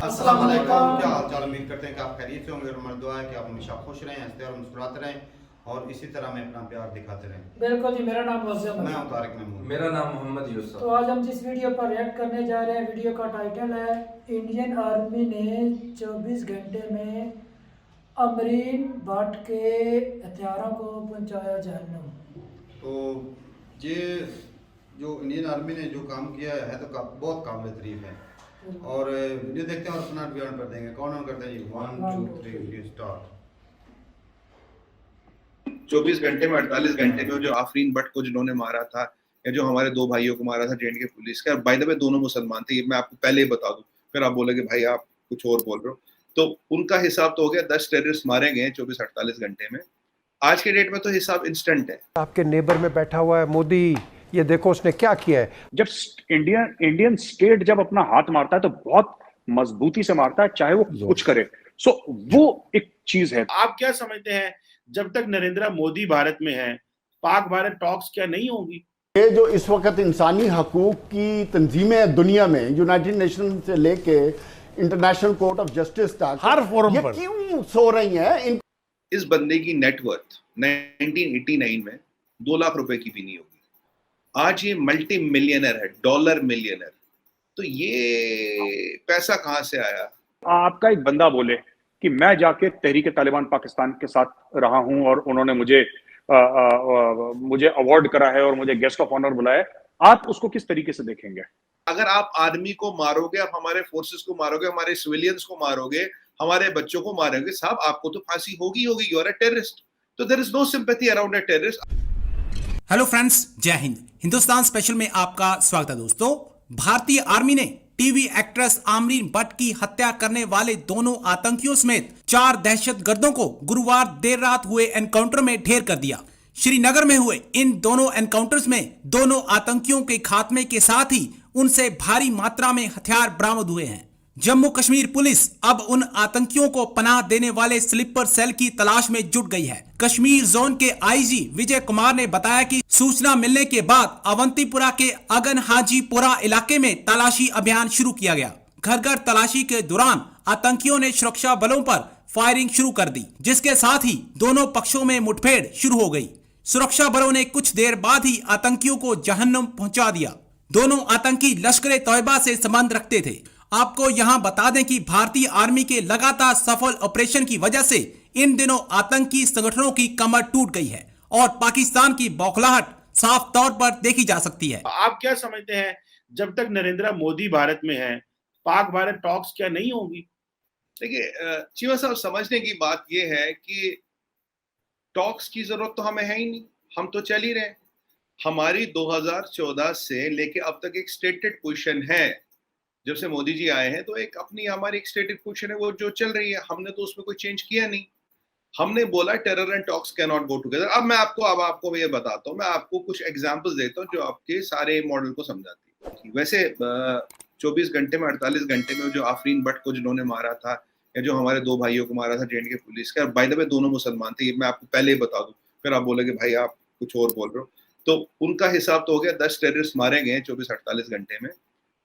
अस्सलाम वालेकुम, क्या हाल चाल। उम्मीद करते हैं कि आप खैरियत से होंगे और हमारी दुआ है कि आप हमेशा खुश रहें, हंसते और मुस्कुराते रहें और इसी तरह हमें अपना प्यार दिखाते रहें। बिल्कुल जी। मेरा नाम मोहसिन मैं है। हूं तारिक महमूद। मेरा नाम मोहम्मद यूसुफ। तो आज हम जिस वीडियो पर रिएक्ट करने जा रहे हैं, वीडियो का टाइटल है इंडियन आर्मी ने 24 घंटे में अमरीन भट्ट के हथियारों को पहुंचाया जहन्नुम। तो ये जो इंडियन आर्मी ने जो काम किया है तो बहुत काबिल तारीफ है। और वीडियो देखते हैं और अपना बयान कर देंगे। कौन ऑन करते हैं जी? 1 2 3 स्टार्ट। 24 घंटे में 48 घंटे में जो आफरीन भट्ट को जिन्होंने मारा था या जो हमारे दो भाइयों को मारा था जेएंडके पुलिस के, और बाय द वे दोनों मुसलमान थे, ये मैं आपको पहले ही बता दूं, फिर आप बोलोगे भाई आप कुछ और बोल रहे हो। तो उनका हिसाब तो हो गया, 10 टेररिस्ट मारे गए 24-48 घंटे में। आज के डेट में तो हिसाब इंस्टेंट है। आपके नेबर में बैठा हुआ है मोदी, ये देखो उसने क्या किया है। जब इंडियन स्टेट जब अपना हाथ मारता है तो बहुत मजबूती से मारता है, चाहे वो कुछ करे। सो वो एक चीज है। आप क्या समझते हैं, जब तक नरेंद्र मोदी भारत में है, पाक भारत टॉक्स क्या नहीं होगी? ये जो इस वक्त इंसानी हकूक की तंजीमें दुनिया में, यूनाइटेड नेशन से लेके इंटरनेशनल कोर्ट ऑफ जस्टिस तक, हर फोरम ये पर क्यों सो रही हैं? इस बंदे की नेटवर्थ 1989 में 2 लाख रुपए की भी नहीं होगी। आज ये मल्टी मिलियनर है, डॉलर मिलियनर। तो ये पैसा कहां से आया? आपका एक बंदा बोले कि मैं जाके तहरीक तालिबान पाकिस्तान के साथ रहा हूं और उन्होंने मुझे अवार्ड करा है और मुझे गेस्ट ऑफ ऑनर बुलाया है, आप उसको किस तरीके से देखेंगे? अगर आप आर्मी को मारोगे, आप हमारे फोर्सेस को मारोगे, हमारे सिविलियंस को मारोगे, हमारे बच्चों को मारोगे, साहब आपको तो फांसी होगी होगी। You are a terrorist. तो there is no sympathy around a terrorist. Hello friends, जय हिंद। हिंदुस्तान स्पेशल में आपका स्वागत है दोस्तों। भारतीय आर्मी ने टीवी एक्ट्रेस आमरीन भट्ट की हत्या करने वाले दोनों आतंकियों समेत 4 दहशतगर्दों को गुरुवार देर रात हुए एनकाउंटर में ढेर कर दिया। श्रीनगर में हुए इन दोनों एनकाउंटर्स में दोनों आतंकियों के खात्मे के साथ ही उनसे भारी मात्रा में हथियार बरामद हुए हैं। जम्मू कश्मीर पुलिस अब उन आतंकियों को पनाह देने वाले स्लीपर सेल की तलाश में जुट गई है। कश्मीर जोन के आईजी विजय कुमार ने बताया कि सूचना मिलने के बाद अवंतीपुरा के अगन हाजीपुरा इलाके में तलाशी अभियान शुरू किया गया। घर घर तलाशी के दौरान आतंकियों ने सुरक्षा बलों पर फायरिंग शुरू कर दी, जिसके साथ ही दोनों पक्षों में मुठभेड़ शुरू हो गई। सुरक्षा बलों ने कुछ देर बाद ही आतंकियों को जहन्नुम पहुंचा दिया। दोनों आतंकी लश्कर तौयबा से संबंध रखते थे। आपको यहां बता दें कि भारतीय आर्मी के लगातार सफल ऑपरेशन की वजह से इन दिनों आतंकी संगठनों की कमर टूट गई है और पाकिस्तान की बौखलाहट साफ तौर पर देखी जा सकती है। आप क्या समझते हैं, जब तक नरेंद्र मोदी भारत में है, पाक भारत टॉक्स क्या नहीं होगी? देखिए चीमा साहब, समझने की बात यह है कि टॉक्स की जरूरत तो हमें है ही नहीं, हम तो चल ही रहे हैं। हमारी 2014 से लेके अब तक एक स्टेटेड पोजीशन है। जब से मोदी जी आए हैं तो एक अपनी हमारी एक स्टेटेड पोजीशन है, वो जो चल रही है। हमने तो उसमें कोई चेंज किया नहीं। हमने बोला terror and talks can not go together. अब आपको ये बताता हूँ, मैं आपको कुछ एग्जांपल्स देता हूँ जो आपके सारे मॉडल को समझाती है। वैसे 24 घंटे में 48 घंटे में जो आफरीन भट्ट को जिन्होंने मारा था या जो हमारे दो भाइयों को मारा था जेएंडके पुलिस के, और बाय द वे दोनों मुसलमान थे, ये मैं आपको पहले ही बता दूं, फिर आप बोलोगे भाई आप कुछ और बोल रहे हो। तो उनका हिसाब तो हो गया, 10 टेररिस्ट मारे गए 24-48 घंटे में।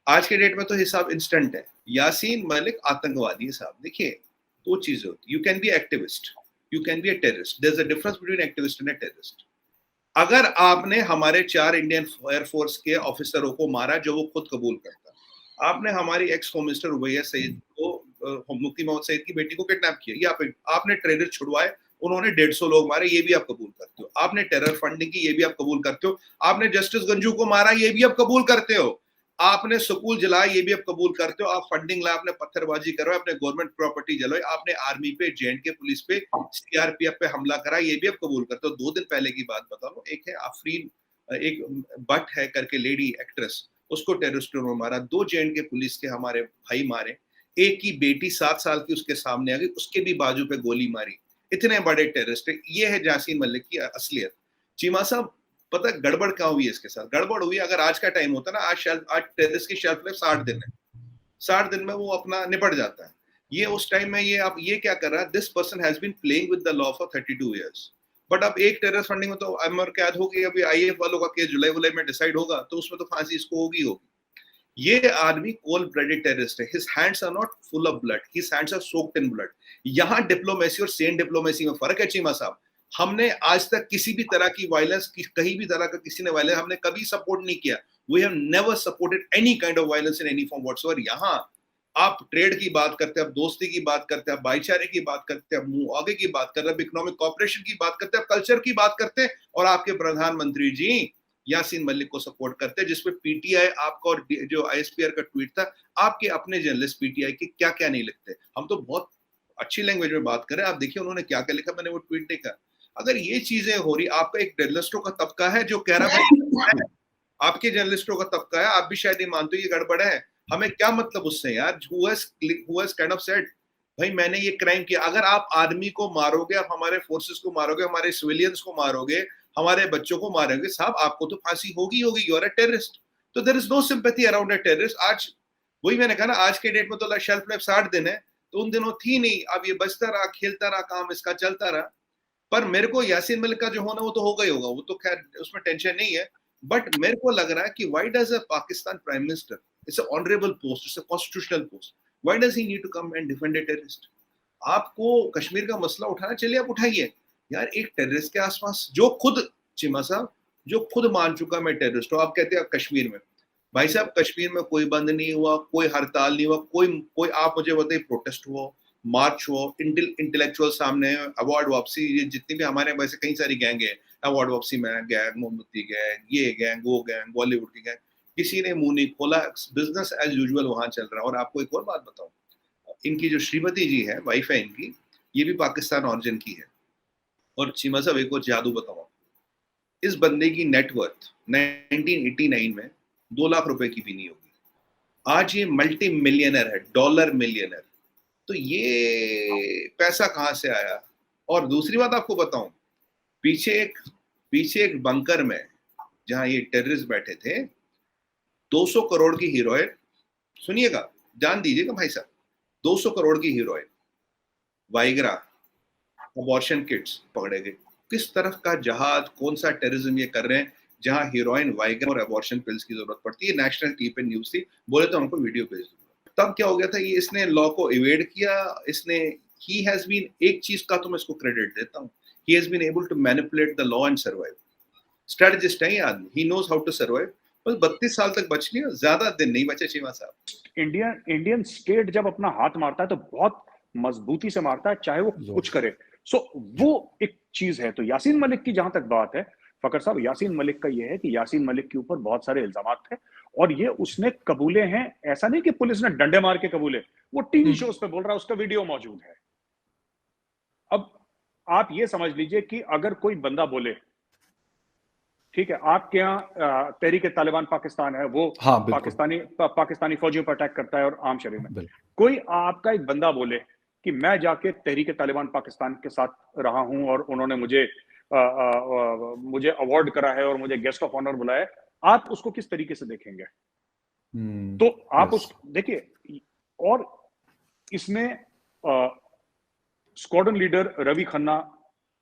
आज के डेट में तो हिसाब इंस्टेंट है। यासीन मलिक आतंकवादी है साहब। देखिए, 2 चीजें होती है। You can be activist, you can be a terrorist. There is a difference between activist and a terrorist. अगर आपने हमारे 4 इंडियन एयरफोर्स के ऑफिसरों को मारा जो वो खुद कबूल करता, आपने हमारी एक्स होम मिनिस्टर रुबैया सईद को, मुफ्ती मोहम्मद सईद की बेटी को किडनैप किया, या आपने ट्रेडर छुड़वाए, उन्होंने 150 लोग मारे, ये भी आप कबूल करते हो। आपने टेरर फंडिंग की, ये भी आप कबूल करते हो। आपने जस्टिस गंजू को मारा, ये भी आप कबूल करते हो। आपने स्कूल जलाए, ये भी आप कबूल करते हो। आप फंडिंग लाए, आपने पत्थरबाजी करवाई, आपने गवर्नमेंट प्रॉपर्टी जलाई, आपने आर्मी पे, जेएंडके पुलिस पे, सीआरपीएफ पे हमला करा, ये भी आप कबूल करते हो। 2 दिन पहले की बात बता रहा हूं, एक है आफरीन, एक भट्ट है करके लेडी एक्ट्रेस, उसको टेररिस्टों ने मारा। 2 जेएंडके पुलिस के हमारे भाई मारे। एक की बेटी 7 साल की उसके सामने आ गई, उसके भी बाजू पे गोली मारी। इतने बड़े टेररिस्ट है। ये है यासीन मलिक की असलियत। चीमा साहब, पता गड़बड़ क्या हुई है इसके साथ? गड़बड़ हुई, अगर आज का टाइम होता ना, आज टेररिस्ट की शेल्फ लाइफ 60 दिन है। 60 दिन में वो अपना निपट जाता है। ये उस टाइम में ये क्या कर रहा है? This person has been playing with the law for 32 years. बट अब एक टेररिस्ट फंडिंग में तो उम्र कैद होगी। अभी आईएएफ वालों का केस जुलाई में डिसाइड होगा, तो उसमें तो फांसी इसको होगी। ये आदमी कोल्ड ब्लडेड टेररिस्ट है. His hands are not full of blood. His hands are soaked in blood. यहाँ डिप्लोमेसी और सेन डिप्लोमेसी में फर्क है चीमा साहब. हमने आज तक किसी भी तरह की वायलेंस, कहीं भी तरह का किसी ने वायलेंस हमने कभी सपोर्ट नहीं किया. We have never supported any kind of violence in any form whatsoever. यहाँ आप ट्रेड की बात करते हैं, आप दोस्ती की बात करते हैं, आप भाईचारे की बात करते हैं, आप मुंह आगे की बात करते हैं, आप इकोनॉमिक कॉपरेशन की बात करते हैं, आप कल्चर की बात करते हैं, और आपके प्रधानमंत्री जी यासीन मलिक को सपोर्ट करते हैं, जिसपे पीटीआई आपका और जो आईएसपीआर का ट्वीट था, आपके अपने जर्नलिस्ट पीटीआई के क्या क्या नहीं लिखते. हम तो बहुत अच्छी लैंग्वेज में बात करें. आप देखिए उन्होंने क्या क्या लिखा, मैंने वो ट्वीट देखा. अगर ये चीजें हो रही, आपका एक जर्नलिस्टों का तबका है जो कह रहा है, आपके जर्नलिस्टों का तबका है, आप भी शायद ये मानते हो ये गड़बड़ है. हमें क्या मतलब उससे यार, who has kind of said भाई मैंने ये क्राइम किया. अगर आप आर्मी को मारोगे, आप हमारे फोर्सेस को मारोगे, हमारे सिविलियंस को मारोगे, हमारे बच्चों को मारोगे, साहब आपको तो फांसी होगी. You are a terrorist. तो there is no sympathy around a terrorist. आज वही मैंने कहा ना, आज के डेट में तो शेल्फ लाइफ 60 दिन है, तो उन दिनों थी नहीं. अब ये बचता रहा, खेलता रहा, काम इसका चलता रहा. पर मेरे को यासीन मलिक का जो होना वो तो होगा ही होगा, वो तो खैर उसमें टेंशन नहीं है. बट मेरे को लग रहा है कि why does a Pakistan prime minister, it's a honorable post, it's a constitutional post, why does he need to come and defend a terrorist. आपको कश्मीर का मसला उठाना, चलिए आप उठाइए यार. एक टेररिस्ट के आसपास जो खुद चिमा साहब जो खुद मान चुका मैं टेररिस्ट हूँ, आप कहते हैं कश्मीर में, भाई साहब कश्मीर में कोई बंद नहीं हुआ, कोई हड़ताल नहीं हुआ, कोई आप मुझे बताइए प्रोटेस्ट हुआ, मार्च हो, इंटेलेक्चुअल सामने, अवार्ड वापसी, ये जितनी भी हमारे वैसे कई सारी गैंग है, अवार्ड वापसी में गैंग, मोमबत्ती गैंग, ये गैंग, वो गैंग, बॉलीवुड की गैंग, किसी ने मुंह नहीं खोला. बिजनेस एज यूजुअल वहां चल रहा है. और आपको एक और बात बताऊं, इनकी जो श्रीमती जी है, वाइफ है इनकी, ये भी पाकिस्तान ऑरिजिन की है. और चीमा साहब एक और जादू बताऊं, इस बंदे की नेटवर्थ 1989 में 2 लाख रुपए की भी नहीं होगी. आज ये मल्टी मिलियनर है, डॉलर मिलियनर. तो ये पैसा कहां से आया? और दूसरी बात आपको बताऊं, पीछे एक बंकर में जहां ये टेररिस्ट बैठे थे, 200 करोड़ की हीरोइन, सुनिएगा, जान दीजिएगा भाई साहब, 200 करोड़ की हीरोइन, वाइग्रा, अबॉर्शन किट्स पकड़े गए. किस तरफ का जहाद, कौन सा टेररिज्म ये कर रहे हैं जहां हीरोइन, वाइग्रा और अबॉर्शन पिल्स की जरूरत पड़ती है. नेशनल टीवी पे न्यूज थी, बोले तो हमको वीडियो भेज दूंगा. तब क्या हो गया था, ये इसने लॉ को इवेड किया. इसने ही हैज बीन, एक चीज का तो मैं इसको क्रेडिट देता हूं, he has been able to manipulate the law and survive. Strategist है ये आदमी, he knows how to survive. बस 32 साल तक बच लिया, ज्यादा दिन नहीं बचे चीमा साहब. इंडियन स्टेट जब अपना हाथ मारता है तो बहुत मजबूती से मारता है, चाहे वो कुछ करे. सो वो एक चीज है. तो यासीन मलिक की जहां तक बात है फकर साहब, यासीन मलिक का ये है कि यासीन मलिक के ऊपर बहुत सारे इल्जाम थे और ये उसने कबूले हैं. ऐसा नहीं कि पुलिस ने डंडे मार के कबूले, वो टीवी शोज पे बोल रहा है, उसका वीडियो मौजूद है. अब आप ये समझ लीजिए कि अगर कोई बंदा बोले, ठीक है, आपके यहाँ तहरीक तालिबान पाकिस्तान है, वो हाँ, पाकिस्तानी फौजियों पर अटैक करता है और आम शरीर में, कोई आपका एक बंदा बोले कि मैं जाके तहरीक तालिबान पाकिस्तान के साथ रहा हूं और उन्होंने मुझे अवार्ड करा है और मुझे गेस्ट ऑफ ऑनर बुलाया, आप उसको किस तरीके से देखेंगे? तो आप उस देखिए, और इसमें स्क्वाड्रन लीडर रवि खन्ना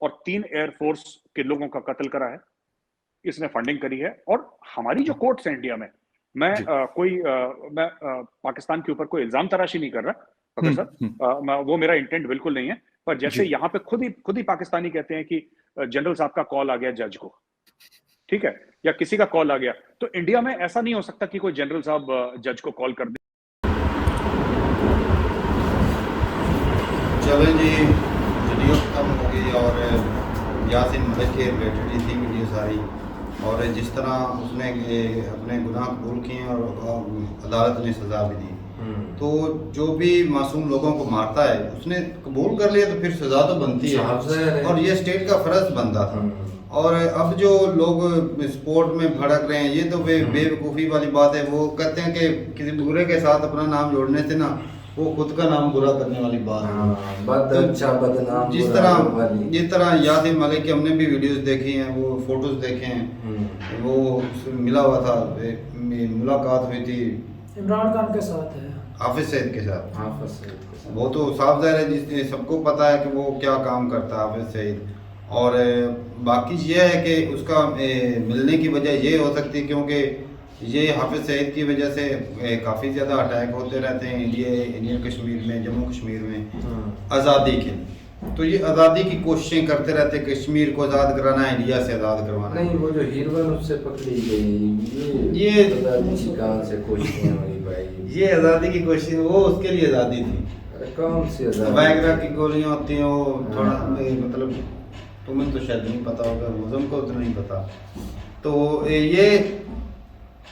और 3 एयरफोर्स के लोगों का कत्ल करा है, इसने फंडिंग करी है. और हमारी जो कोर्ट्स हैं इंडिया में, मैं पाकिस्तान के ऊपर कोई इल्जाम तराशी नहीं कर रहा फकर साहब, वो मेरा इंटेंट बिल्कुल नहीं है. पर जैसे यहाँ पे खुद ही पाकिस्तानी कहते हैं कि जनरल साहब का कॉल आ गया जज को, ठीक है, या किसी का कॉल आ गया, तो इंडिया में ऐसा नहीं हो सकता कि कोई जनरल साहब जज को कॉल कर दे. चलो जी, वीडियो खत्म हो गई और यासीन मलिक के रिलेटेड ही थी वीडियो सारी. और जिस तरह उसने अपने गुनाह कबूल किए और अदालत ने सज़ा भी दी, तो जो भी मासूम लोगों को मारता है उसने कबूल कर लिया तो फिर सज़ा तो बनती है, और ये स्टेट का फ़र्ज बनता था. और अब जो लोग स्पोर्ट में भड़क रहे हैं, ये तो बेवकूफ़ी वाली बात है. वो कहते हैं कि किसी बुरे के साथ अपना नाम जोड़ने से ना वो खुद का नाम बुरा करने वाली बात है. बदनाम जिस तरह यासीन मलिक की हमने भी वीडियोस देखी हैं, वो फोटोज देखे हैं, वो मिला हुआ था, मुलाकात हुई थी इमरान खान के साथ है, हाफिज सईद के साथ. वो तो साफ ज़ाहिर है, जिस सबको पता है कि वो क्या काम करता है हाफिज सईद. और बाकी ये है कि उसका मिलने की वजह ये हो सकती है क्योंकि ये हाफिज सईद की वजह से काफ़ी ज़्यादा अटैक होते रहते हैं इंडियन कश्मीर में, जम्मू कश्मीर में आज़ादी के। तो ये आज़ादी की कोशिशें करते रहते, कश्मीर को आज़ाद कराना है, इंडिया से आज़ाद करवाना। नहीं, वो जो हीरोइन उससे पकड़ी गई, ये पता नहीं कहाँ से कोशिशें हुई भाई। ये आज़ादी की कोशिश, वो उसके लिए आज़ादी थी। अरे कौन सी आज़ादी? वैगरा की गोलियां होती हैं, वो थोड़ा मतलब तुम्हें तो शायद नहीं पता होगा, मुझे को तो नहीं पता। तो ये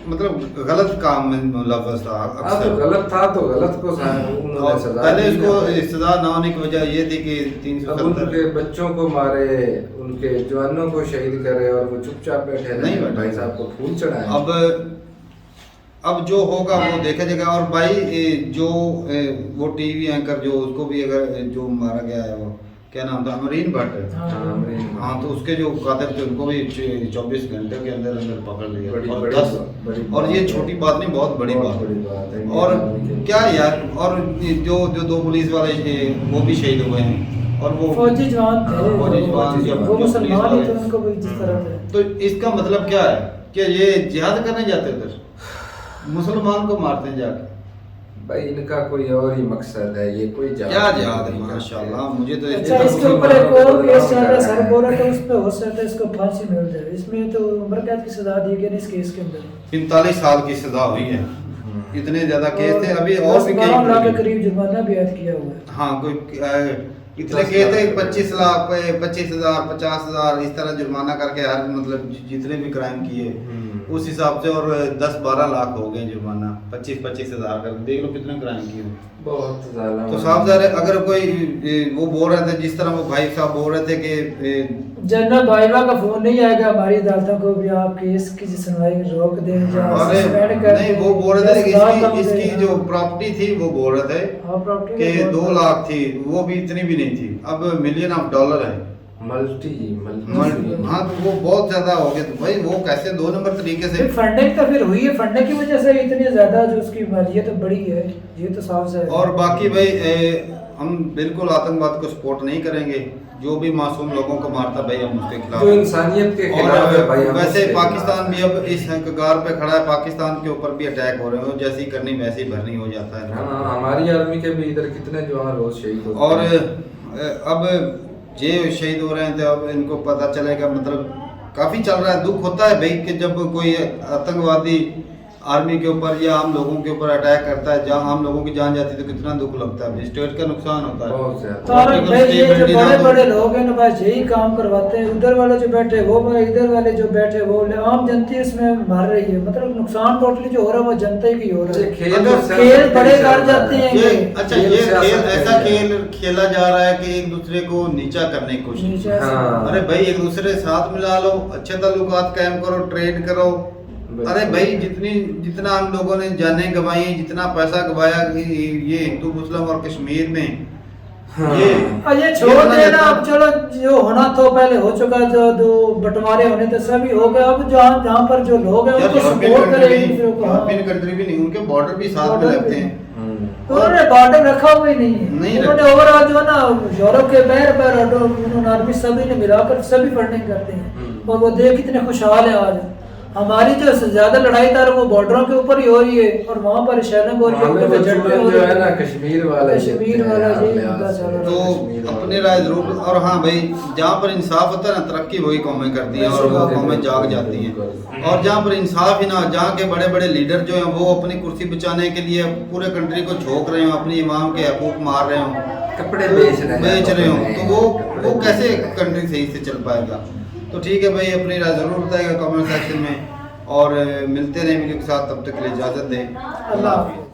मतलब गलत काम में मुलव्वस था हाँ, तो गलत था तो गलत को उन्होंने सजा पहले दी इसको ना। सजा ना होने की वजह ये थी कि अब 370 उनके बच्चों को मारे, उनके जवानों को शहीद करे और वो चुपचाप बैठे नहीं रहे, बैठे। भाई साहब को फूल चढ़ाए। अब जो होगा वो देखा जाएगा। और भाई जो वो टीवी एंकर जो उसको भी अगर जो मारा गया है, वो क्या नाम था, अमरीन भट्ट। हाँ, तो उसके जो कातिल थे उनको भी 24 घंटे के अंदर अंदर पकड़ लिया। और ये छोटी बात नहीं, बहुत बड़ी बात है। और क्या यार, और जो 2 पुलिस वाले वो भी शहीद हुए हैं, और वो फौजी जवान थे, फौजी जवान जो वो मुसलमान ही पुलिस थे, वाले। उनको भी जिस तरह से। तो इसका मतलब क्या है कि ये जिहाद करने जाते थे, मुसलमान को मारते हैं जाके। भाई इनका कोई और ही मकसद है, ये कोई क्या जिहाद है, माशाल्लाह। मुझे तो अच्छा, इसके ऊपर एक और केस चल रहा है, सर बोल रहे थे उस पे हो सकता है इसको फांसी मिल जाए। इसमें तो उम्र कैद की सजा दी गई इस केस के अंदर। 45 साल की सजा हुई है। इतने ज्यादा केस थे, अभी और भी 12 लाख के कई। करीब जुर्माना भी ऐड किया हुआ है। हाँ, कोई इतने केस थे, 25 लाख, 25,000, 50,000 इस तरह जुर्माना करके हर मतलब जितने भी क्राइम किए उस हिसाब से, और 10-12 लाख हो गए जुर्माना, 25,000 कर। देख लो कितने क्राइम किए। बहुत ज्यादा। तो साफ ज़ाहिर है, अगर कोई वो बोल रहे थे, जिस तरह वो भाई साहब बोल रहे थे कि जनरल बाइबा का फोन नहीं आएगा हमारी अदालतों को भी, आप केस की सुनवाई रोक दें या अरे सस्पेंड कर नहीं, दें। वो बोल रहे थे कि 10 लाख कम इसकी दें। जो प्रॉपर्टी थी वो बोल रहे थे हाँ, प्रॉपर्टी कि का 2 लाख थी, वो भी इतनी भी नहीं थी। अब $1 मिलियन है। मल्टी। हाँ, तो वो बहुत ज्यादा हो गया। तो भाई वो कैसे 2 नंबर तरीके से फंडिंग तो फिर हुई है, फंडिंग की वजह से इतनी ज्यादा जो उसकी मालियत बढ़ी है, ये तो साफ है। और बाकी भाई हम बिल्कुल आतंकवाद को सपोर्ट नहीं करेंगे। जो भी मासूम लोगों को मारता भाई हम उसके खिलाफ, जो इंसानियत के खिलाफ है भाई, और हम वैसे उसके पाकिस्तान खिलाफ भी अब इस कगार पे खड़ा है, पाकिस्तान के ऊपर भी अटैक हो रहे हैं, जैसी करनी वैसे ही भरनी हो जाता है। हाँ, हमारी आर्मी के भी इधर कितने जवान रोज शहीद होते और हैं। अब ये शहीद हो रहे हैं, तो अब इनको पता चलेगा। मतलब काफ़ी चल रहा है। दुख होता है भाई कि जब कोई आतंकवादी आर्मी के ऊपर या आम लोगों के ऊपर अटैक करता है, जहाँ आम लोगों की जान जाती है तो कितना दुख लगता है। स्टेट का नुकसान होता है। बहुत ज्यादा। तो भाई ये जो बड़े बड़े लोग हैं ना भाई, यही काम करवाते हैं। उधर वाले जो बैठे वो भाई, इधर वाले जो बैठे वो, आम जनता इसमें मर रही है। मतलब नुकसान टोटली जो हो रहा है वो जनता ही की हो रहा है। खेल बड़े कर जाते हैं ये ये। अच्छा, ये खेल ऐसा खेल खेला जा रहा है कि एक दूसरे को नीचा करने की कोशिश। नीचे से- हाँ। अरे भाई एक दूसरे के साथ मिला लो, अच्छे ताल्लुकात कायम करो, ट्रेड करो। अरे भाई जितना हम लोगों ने जानें गंवाई, जितना पैसा गंवाया ये हिंदू मुस्लिम और कश्मीर में, ये छोड़ देना। अब चलो जो होना तो पहले हो चुका, जो बंटवारे होने तो सभी हो गए। अब जहाँ पर जो लोग हैं उनको सपोर्ट करें एक दूसरे को। यूरोपियन कंट्री भी नहीं, उनके बॉर्डर भी साथ में लगते हैं। तो उन्होंने बॉर्डर रखा हुआ ही नहीं है। नहीं उन्होंने ओवरऑल जो है ना, यूरोप के पैर पर उन्होंने आर्मी सभी ने मिलाकर सभी फंडिंग करते हैं। और वो देख कितने खुशहाल है आज। हमारी जो ज्यादा लड़ाई था वो बॉर्डरों के ऊपर ही हो रही है, और वहाँ पर शेलिंग हो रही है। जो है ना कश्मीर वाला कश्मीर वाला जी मुद्दा चल रहा है। तो अपने राय जरूर। और हाँ भाई, जहाँ पर इंसाफ होता है ना, तरक्की वही कौमें करती हैं और वो कौमें जाग जाती हैं। और जहाँ पर इंसाफ ही ना, जहाँ के बड़े बड़े लीडर जो हैं वो अपनी कुर्सी बचाने के लिए पूरे कंट्री को झोंक रहे हो, अपनी इमाम के हकूक मार रहे हो, कपड़े बेच रहे हो, तो वो कैसे कंट्री सही से चल पाएगा। तो ठीक है भाई, अपनी राय जरूर बताएगा कमेंट सेक्शन में, और मिलते रहें वीडियो के साथ। तब तक के लिए इजाज़त दें। अल्लाह हाफिज़।